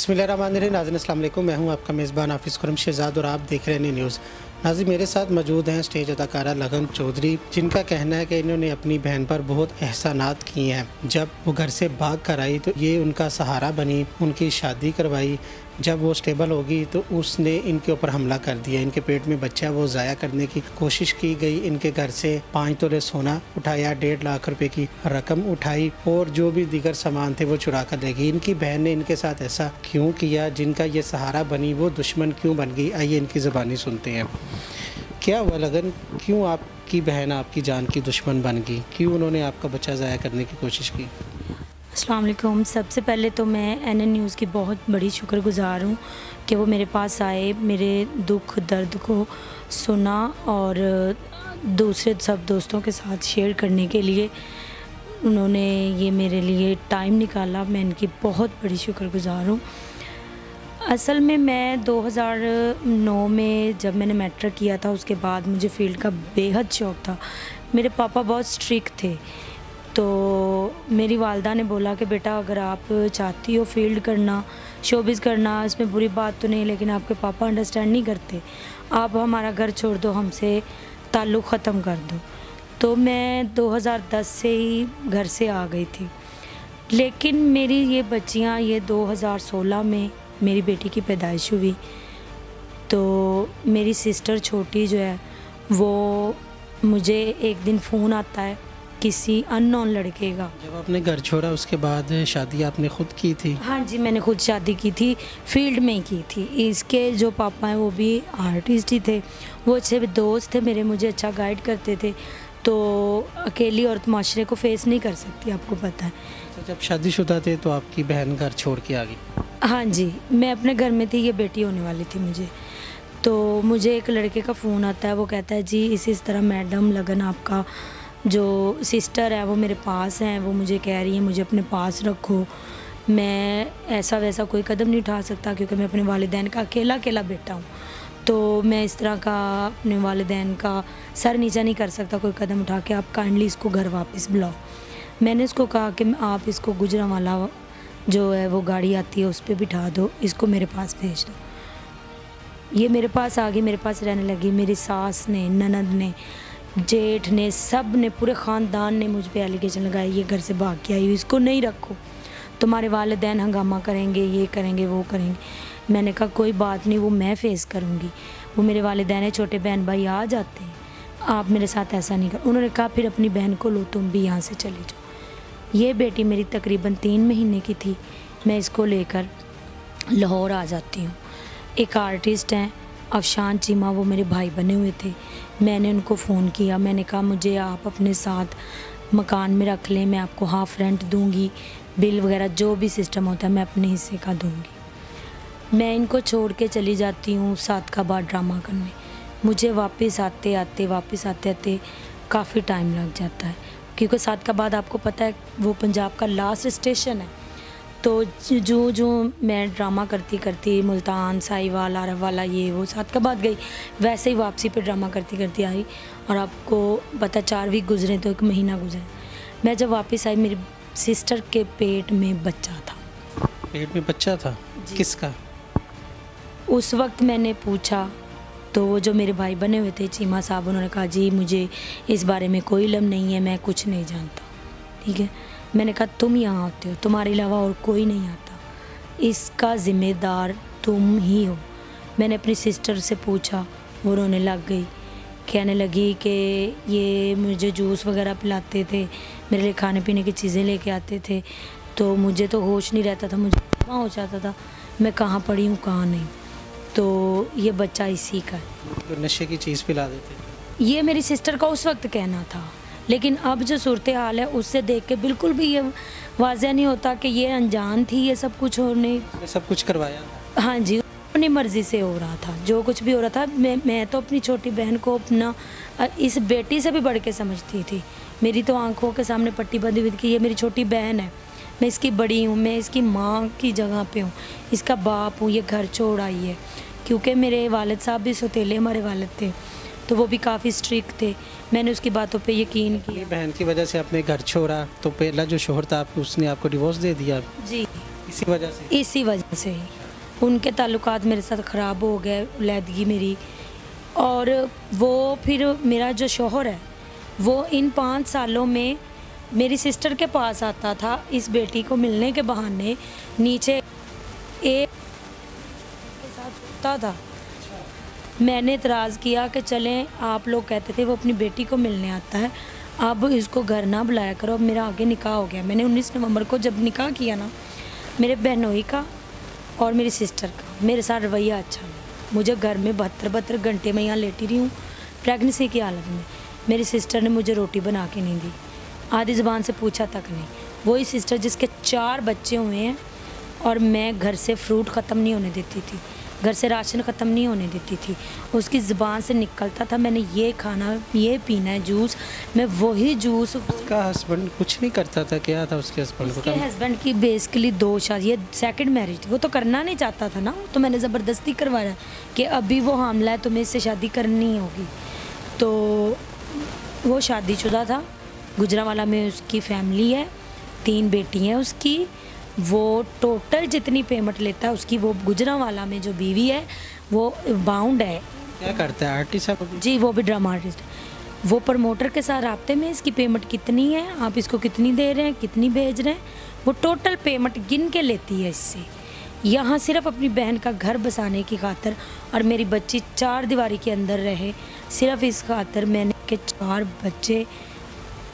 बिस्मिल्लाहिर्रहमानिर्रहीम। नाज़रीन अस्सलाम वालेकुम, मैं हूं आपका मेज़बान हाफिज़ खुरम शहज़ाद और आप देख रहे हैं न्यूज़। नाज़रीन मेरे साथ मौजूद हैं स्टेज अदाकारा लगन चौधरी, जिनका कहना है कि इन्होंने अपनी बहन पर बहुत एहसानात किए हैं। जब वो घर से भाग कर आई तो ये उनका सहारा बनी, उनकी शादी करवाई। जब वो स्टेबल होगी तो उसने इनके ऊपर हमला कर दिया। इनके पेट में बच्चा वो ज़ाया करने की कोशिश की गई। इनके घर से 5 तोले सोना उठाया, 1.5 लाख रुपए की रकम उठाई और जो भी दीगर सामान थे वो चुरा कर ले गई। इनकी बहन ने इनके साथ ऐसा क्यों किया? जिनका ये सहारा बनी वो दुश्मन क्यों बन गई? आइए इनकी ज़बानी सुनते हैं। क्या हुआ लगन, क्यों आपकी बहन आपकी जान की दुश्मन बन गई? क्यों उन्होंने आपका बच्चा ज़ाया करने की कोशिश की? अस्सलाम वालेकुम। सबसे पहले तो मैं एनएन न्यूज़ की बहुत बड़ी शुक्रगुज़ार हूँ कि वो मेरे पास आए, मेरे दुख दर्द को सुना और दूसरे सब दोस्तों के साथ शेयर करने के लिए उन्होंने ये मेरे लिए टाइम निकाला। मैं इनकी बहुत बड़ी शुक्रगुज़ार हूँ। असल में मैं 2009 में जब मैंने मैट्रिक किया था, उसके बाद मुझे फ़ील्ड का बेहद शौक़ था। मेरे पापा बहुत स्ट्रिक्ट थे, तो मेरी वालदा ने बोला कि बेटा अगर आप चाहती हो फ़ील्ड करना, शोबिज़ करना, इसमें बुरी बात तो नहीं, लेकिन आपके पापा अंडरस्टैंड नहीं करते, आप हमारा घर छोड़ दो, हमसे ताल्लुक़ ख़त्म कर दो। तो मैं 2010 से ही घर से आ गई थी। लेकिन मेरी ये बच्चियाँ, ये 2016 में मेरी बेटी की पैदाइश हुई, तो मेरी सिस्टर छोटी जो है वो मुझे एक दिन फ़ोन आता है किसी अननोन लड़के का। जब आपने घर छोड़ा उसके बाद शादी आपने खुद की थी? हाँ जी, मैंने खुद शादी की थी, फील्ड में ही की थी। इसके जो पापा हैं वो भी आर्टिस्ट ही थे, वो अच्छे दोस्त थे मेरे, मुझे अच्छा गाइड करते थे। तो अकेली औरत माशरे को फेस नहीं कर सकती, आपको पता है। तो जब शादीशुदा थे तो आपकी बहन घर छोड़ के आ गई? हाँ जी, मैं अपने घर में थी, ये बेटी होने वाली थी मुझे। तो मुझे एक लड़के का फ़ोन आता है, वो कहता है जी इस तरह मैडम लगन आपका जो सिस्टर है वो मेरे पास हैं, वो मुझे कह रही है मुझे अपने पास रखो। मैं ऐसा वैसा कोई कदम नहीं उठा सकता क्योंकि मैं अपने वालिदैन का अकेला बेटा हूँ, तो मैं इस तरह का अपने वालिदैन का सर नीचा नहीं कर सकता कोई कदम उठा के। आप काइंडली इसको घर वापस बुलाओ। मैंने इसको कहा कि आप इसको गुजरांवाला जो है वो गाड़ी आती है उस पर बिठा दो, इसको मेरे पास भेज दो। ये मेरे पास आ गई, मेरे पास रहने लगी। मेरी सास ने, ननद ने, जेठ ने, सब ने, पूरे ख़ानदान ने मुझ पे एलिगेशन लगाया ये घर से भाग के आई हुई, इसको नहीं रखो, तुम्हारे वालिदैन हंगामा करेंगे, ये करेंगे, वो करेंगे। मैंने कहा कोई बात नहीं, वो मैं फ़ेस करूँगी, वो मेरे वालिदैन है, छोटे बहन भाई आ जाते हैं, आप मेरे साथ ऐसा नहीं कर। उन्होंने कहा फिर अपनी बहन को लो, तुम भी यहाँ से चली जाओ। ये बेटी मेरी तकरीबन 3 महीने की थी, मैं इसको लेकर लाहौर आ जाती हूँ। एक आर्टिस्ट हैं अफशान चीमा, वो मेरे भाई बने हुए थे। मैंने उनको फ़ोन किया, मैंने कहा मुझे आप अपने साथ मकान में रख लें, मैं आपको हाफ़ रेंट दूंगी, बिल वगैरह जो भी सिस्टम होता है मैं अपने हिस्से का दूंगी। मैं इनको छोड़ के चली जाती हूँ सादकाबाद ड्रामा करने। मुझे वापस आते आते काफ़ी टाइम लग जाता है, क्योंकि सादकाबाद आपको पता है वो पंजाब का लास्ट स्टेशन है। तो जो मैं ड्रामा करती मुल्तान, साहिवाल, आरववाला, ये वो सादकाबाद गई, वैसे ही वापसी पे ड्रामा करती आई। और आपको पता 4 वीक गुजरे तो 1 महीना गुजरे। मैं जब वापस आई मेरी सिस्टर के पेट में बच्चा था। पेट में बच्चा था? किसका? उस वक्त मैंने पूछा तो वो जो मेरे भाई बने हुए थे चीमा साहब, उन्होंने कहा जी मुझे इस बारे में कोई इल्म नहीं है, मैं कुछ नहीं जानता। ठीक है, मैंने कहा तुम यहाँ आते हो, तुम्हारे अलावा और कोई नहीं आता, इसका ज़िम्मेदार तुम ही हो। मैंने अपनी सिस्टर से पूछा, वो रोने लग गई, कहने लगी कि ये मुझे जूस वगैरह पिलाते थे, मेरे लिए खाने पीने की चीज़ें लेके आते थे, तो मुझे तो होश नहीं रहता था, मुझे कहाँ हो जाता था, मैं कहाँ पड़ी हूँ कहाँ नहीं। तो ये बच्चा इसी का है। तो नशे की चीज़ पिला देते? ये मेरी सिस्टर का उस वक्त कहना था, लेकिन अब जो सूरत हाल है उससे देख के बिल्कुल भी ये वाज़ह नहीं होता कि ये अनजान थी ये सब कुछ होने। सब कुछ करवाया? हाँ जी, अपनी मर्ज़ी से हो रहा था, जो कुछ भी हो रहा था। मैं तो अपनी छोटी बहन को अपना इस बेटी से भी बढ़ के समझती थी। मेरी तो आंखों के सामने पट्टी बंधी हुई थी कि ये मेरी छोटी बहन है, मैं इसकी बड़ी हूँ, मैं इसकी माँ की जगह पे हूँ, इसका बाप हूँ, ये घर छोड़ आई है। क्योंकि मेरे वालिद साहब भी सौतेले हमारे वालिद थे, तो वो भी काफ़ी स्ट्रिक्ट थे। मैंने उसकी बातों पे यकीन किया। बहन की वजह से आपने घर छोड़ा, तो पहला जो शोहर था उसने आपको डिवोर्स दे दिया? जी, इसी वजह से? इसी वजह से ही। उनके ताल्लुकात मेरे साथ ख़राब हो गए, लैदगी मेरी। और वो फिर मेरा जो शौहर है वो इन 5 सालों में मेरी सिस्टर के पास आता था इस बेटी को मिलने के बहाने, नीचे एक के साथ सोता था। मैंने इतराज़ किया कि चलें, आप लोग कहते थे वो अपनी बेटी को मिलने आता है, अब इसको घर ना बुलाया करो। अब मेरा आगे निकाह हो गया। मैंने 19 नवंबर को जब निकाह किया ना, मेरे बहनोई का और मेरी सिस्टर का मेरे साथ रवैया अच्छा नहीं। मुझे घर में 72 घंटे में यहाँ लेटी रही हूँ प्रेगनेंसी की हालत में। मेरी सिस्टर ने मुझे रोटी बना के नहीं दी, आधी ज़बान से पूछा तक नहीं। वही सिस्टर जिसके 4 बच्चे हुए हैं और मैं घर से फ्रूट ख़त्म नहीं होने देती थी, घर से राशन ख़त्म नहीं होने देती थी। उसकी ज़बान से निकलता था मैंने ये खाना, ये पीना है जूस, मैं वही जूस। उसका हस्बैंड कुछ नहीं करता था? क्या था उसके हस्बैंड को? उसके हस्बैंड की बेसिकली 2 शादी, ये सेकंड मैरिज थी। वो तो करना नहीं चाहता था ना, तो मैंने ज़बरदस्ती करवाया कि अभी वो हामला है, तुम्हें इससे शादी करनी होगी। तो वो शादीशुदा था, गुजरांवाला में उसकी फैमिली है, 3 बेटी हैं उसकी। वो टोटल जितनी पेमेंट लेता है उसकी, वो गुजरांवाला में जो बीवी है वो बाउंड है। क्या करता है? आर्टिस्ट है? जी, वो भी ड्रामा आर्टिस्ट। वो प्रमोटर के साथ राब्ते में, इसकी पेमेंट कितनी है, आप इसको कितनी दे रहे हैं, कितनी भेज रहे हैं, वो टोटल पेमेंट गिन के लेती है इससे। यहाँ सिर्फ अपनी बहन का घर बसाने की खातर और मेरी बच्ची 4 दीवारी के अंदर रहे, सिर्फ इस खातर मैंने के 4 बच्चे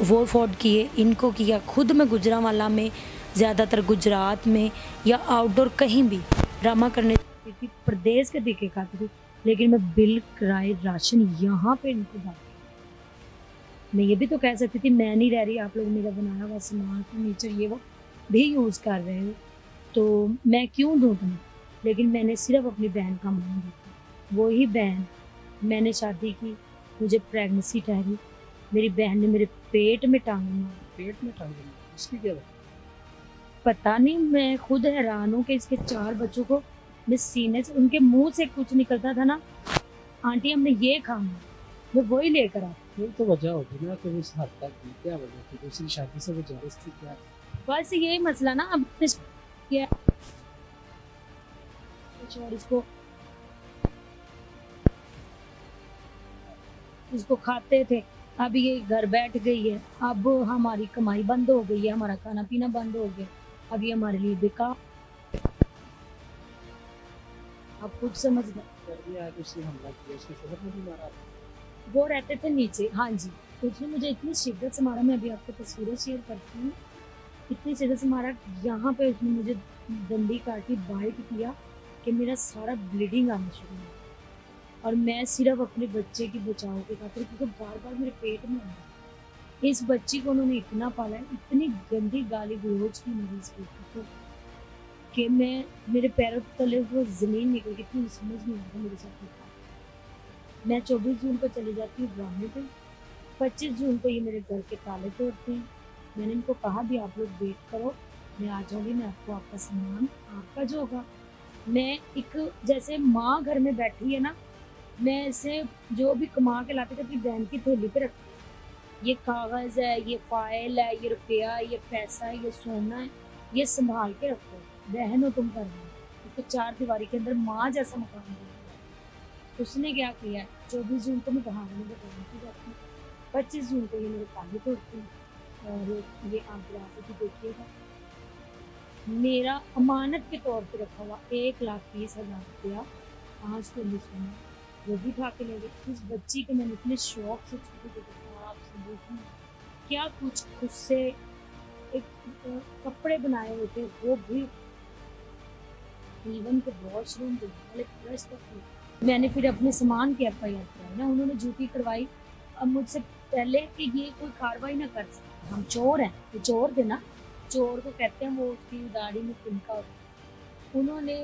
वो अफोर्ड किए, इनको किया। खुद मैं गुजरांवाला में, ज़्यादातर गुजरात में या आउटडोर कहीं भी ड्रामा करने जाती थी, प्रदेश के दिखे खाती थी, लेकिन मैं बिल, किराए, राशन यहाँ पे इनको डालती। मैं ये भी तो कह सकती थी मैं नहीं रह रही, आप लोग मेरा बनाया हुआ सामान, फर्नीचर ये वो भी यूज़ कर रहे हो, तो मैं क्यों दूँ तुम्हें? लेकिन मैंने सिर्फ अपनी बहन का मान रखा। वही बहन, मैंने शादी की, मुझे प्रेगनेंसी ठहरी, मेरी बहन ने मेरे पेट में टांग मारी। पेट में टांग मारी? उसकी क्या बात? पता नहीं, मैं खुद हैरान हूँ कि इसके 4 बच्चों को मैं सीने से, उनके मुंह से कुछ निकलता था ना, आंटी हमने ये खाना, मैं वही लेकर आ। ये तो वजह होगी ना कि इस हद तक की क्या वजह थी? दूसरी शादी से गुजारिश थी क्या? बस यही मसला ना। अब क्या और इसको खाते थे, अब ये घर बैठ गई है, अब हमारी कमाई बंद हो गई है, हमारा खाना पीना बंद हो गया, अब ये हमारे लिए बेकार। अब कुछ समझ गए। उसने हमला किया, उसके शोहर ने भी मारा? वो रहते थे नीचे। हाँ जी, उसने मुझे इतनी शिद्दत से मारा, मैं अभी आपको तस्वीरें शेयर करती हूँ, इतनी शिद्दत से मारा, यहाँ पे उसने मुझे डंडी काटी, बाइट किया कि मेरा सारा ब्लीडिंग आना शुरू हुआ। और मैं सिर्फ अपने बच्चे की बचाव के खातिर, क्योंकि बार बार मेरे पेट में आया। इस बच्ची को उन्होंने इतना पाला है, इतनी गंदी गाली गलौज की मेरी इस बेटी को कि मैं, मेरे पैरों तले वो ज़मीन निकल गई थी, समझ नहीं आता मेरे साथ क्या। मैं 24 जून को चली जाती हूँ ड्रामे पे, 25 जून को ये मेरे घर के ताले तोड़ते हैं। मैंने इनको कहा भी आप लोग वेट करो, मैं आ जाऊँगी, मैं आपको आपका सामान आपका जो होगा। मैं एक, जैसे माँ घर में बैठी है ना, मैं इसे जो भी कमा के लाते थे अपनी बहन की थैली पे रखती हूँ। ये कागज़ है, ये फाइल है, ये रुपया है, ये पैसा है, ये सोना है, ये संभाल के रखो, बहन हो तुम कर रहे हो। उसको 4 दीवारी के अंदर माँ जैसा मकान दिया। उसने क्या किया है, 24 जून को मैं बहाने में की जाती हूँ, 25 जून को ये मेरे ताले तोड़ती हूँ। और ये आप दरवाजे भी देखिएगा, मेरा अमानत के तौर पे रखा हुआ 1,20,000 रुपया, 5 तोले सोना, वो भी खा के ले गए। इस बच्ची के मैंने इतने शौक से छोटे छोटे आपसे देखूँ, क्या कुछ खुद से एक कपड़े बनाए होते, वो भी इवन के वॉशरूम के वाले ब्रश तक। मैंने फिर अपने सामान की FIR कराई ना, उन्होंने ड्यूटी करवाई। अब मुझसे पहले कि ये कोई कार्रवाई ना कर सकते, हम चोर हैं, ये चोर थे ना, चोर को कहते हैं, वो उसकी दाढ़ी में तिनका होता है। उन्होंने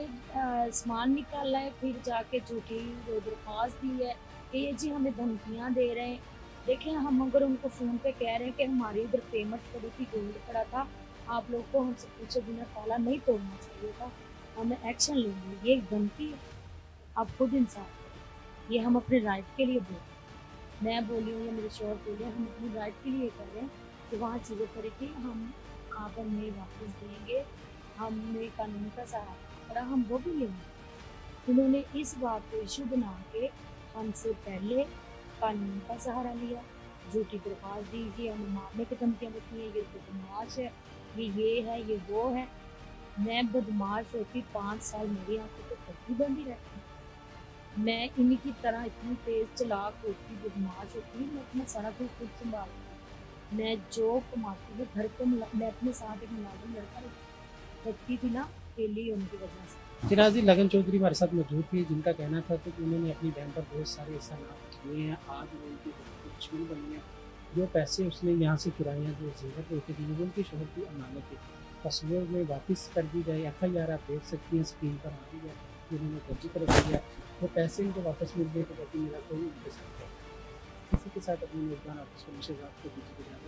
सामान निकाला है, फिर जाके झूठी दरख्वास्त दी है कि ये जी हमें धमकियाँ दे रहे हैं। देखें, हम अगर उनको फ़ोन पे कह रहे हैं कि हमारी उधर पेमेंट पड़ी थी, गोल्ड पड़ा था, आप लोग को हमसे पूछे बिना ताला नहीं तोड़ना चाहिए था, हमें एक्शन लेंगे, ये एक धमकी है। आप खुद इंसाफ करें, ये हम अपने राइट के लिए बोल, मैं बोली हूँ या मेरे शोहर बोले, हम अपनी राइट के लिए कर रहे हैं कि वहाँ चीज़ें करें कि हम आप हमें वापस देंगे, हमें कानून का सहारा पड़ा हम वो भी लेंगे। उन्होंने इस बात को इशू बना के हमसे पहले कानून का सहारा लिया, झूठी दरख्वास्त दी कि हमें मारने की धमकियाँ देती हैं, ये बदमाश है, ये है, ये वो है। मैं बदमाश होती 5 साल मेरी आंखों पे पट्टी बंदी रहती। मैं इन्हीं की तरह इतनी तेज चालाक होती, बदमाश होती, मैं अपना सारा कुछ खुद संभालती। मैं जो कमाती थी घर पे मैं अपने साथ एक मुलाजिम लड़का रखती थी ना, अकेली होने की वजह से। जी नाज़रीन, लगन चौधरी हमारे साथ मौजूद थी, जिनका कहना था कि उन्होंने अपनी बहन पर बहुत सारे एहसानात किए हैं, आज वो उनकी दुश्मन बनी है। जो पैसे उसने यहाँ से चुराए, जो जेवर लेके दिए, वो उनकी शोहर की अमानत है, तस्वीर में वापस कर दी जाए। FIR आप देख सकती हैं, स्क्रीन पर आ रही है, उन्होंने दर्ज कर दिया। वो पैसे उनको वापस मिल गए तो बाकी मेरा कोई उनके साथ है। इसी के साथ अपने मेज़बान ऑफिस को शहजाद को दीजिए।